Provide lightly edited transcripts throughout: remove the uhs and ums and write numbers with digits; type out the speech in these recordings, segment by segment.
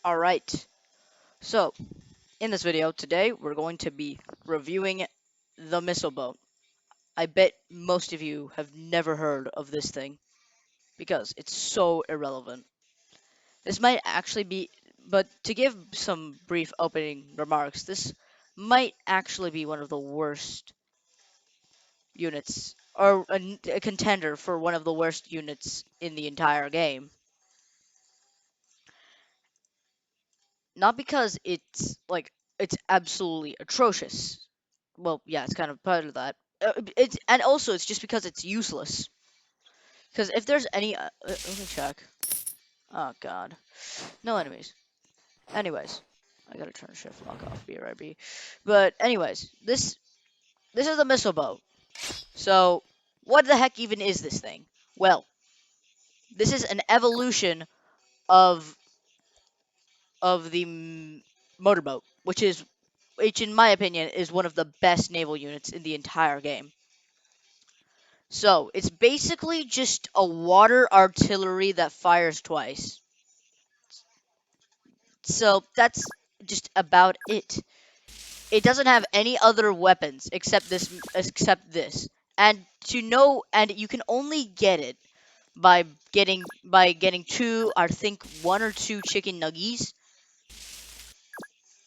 Alright, so in this video today we're going to be reviewing the missile boat. I bet most of you have never heard of this thing because it's so irrelevant. This might actually be, but to give some brief opening remarks, this might actually be one of the worst units, or a contender for one of the worst units in the entire game. Not because it's absolutely atrocious. Well, yeah, it's kind of part of that. And also it's just because it's useless. Because if there's any, let me check. Oh God, no enemies. Anyways, I gotta turn shift lock off. BRB. But anyways, this is the missile boat. So what the heck even is this thing? Well, this is an evolution of the motorboat, which in my opinion is one of the best naval units in the entire game. So, it's basically just a water artillery that fires twice. So, that's just about it. It doesn't have any other weapons except this. And you can only get it by getting two, I think one or two chicken nuggies.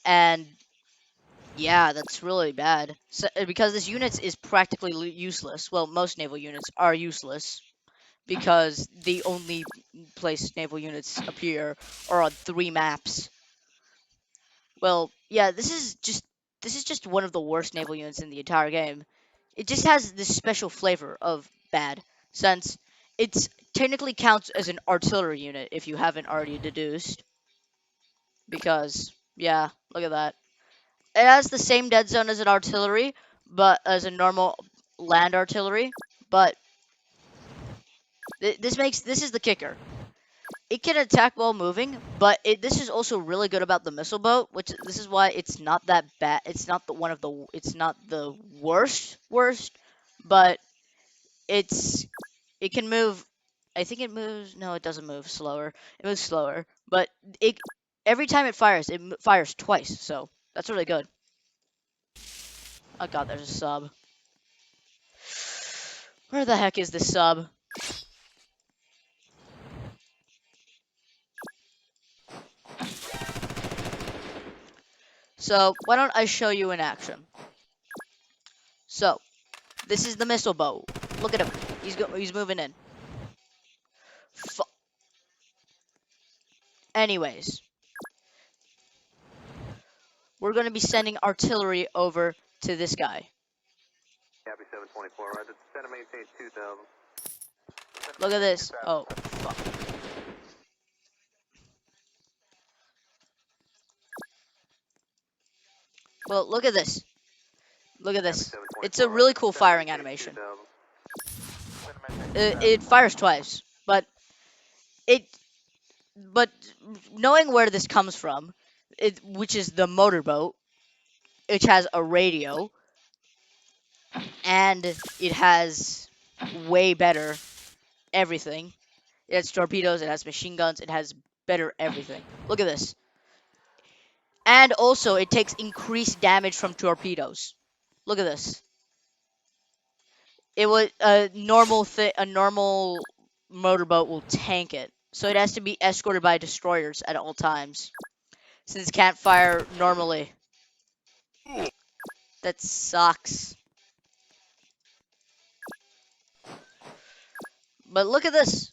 And yeah, that's really bad. So, because this unit is practically useless. Well, most naval units are useless, because the only place naval units appear are on 3 maps. Well, yeah, this is just one of the worst naval units in the entire game. It just has this special flavor of bad, since it's technically counts as an artillery unit if you haven't already deduced. Because yeah, look at that. It has the same dead zone as an artillery, but as a normal land artillery, but this is the kicker. It can attack while moving, but this is also really good about the missile boat, which this is why it's not that bad. It's not it's not the worst, but it can move. I think it moves. No, it doesn't move slower. It moves slower, but it every time it fires, fires twice. So that's really good. Oh God, there's a sub. Where the heck is this sub? So why don't I show you in action? So this is the missile boat. Look at him. He's moving in. F Anyways, we're going to be sending artillery over to this guy. Copy 724, right? Center maintain 2000. Look at this. Oh, fuck. Well, look at this. Look at this. It's a really cool firing animation. It fires twice, but it but knowing where this comes from, which is the motorboat, which has a radio, and it has way better everything. It has torpedoes, it has machine guns, it has better everything. Look at this. And also, it takes increased damage from torpedoes. Look at this. It was a normal motorboat will tank it, so it has to be escorted by destroyers at all times, since it can't fire normally. That sucks. But look at this.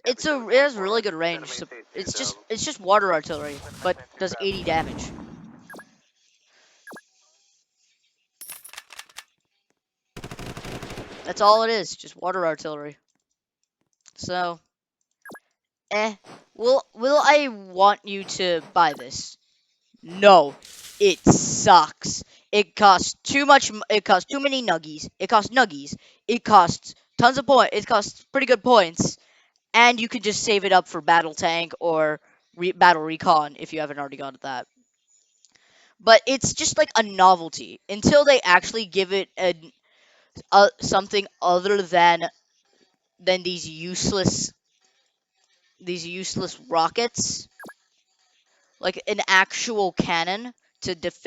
It has really good range. So it's just water artillery, but does 80 damage. That's all it is, just water artillery. So, will I want you to buy this? No, it sucks. It costs too much. It costs too many nuggies. It costs nuggies. It costs tons of points. It costs pretty good points, and you could just save it up for battle tank or battle recon if you haven't already got that. But it's just like a novelty until they actually give it something other than these useless rockets. like an actual cannon to defend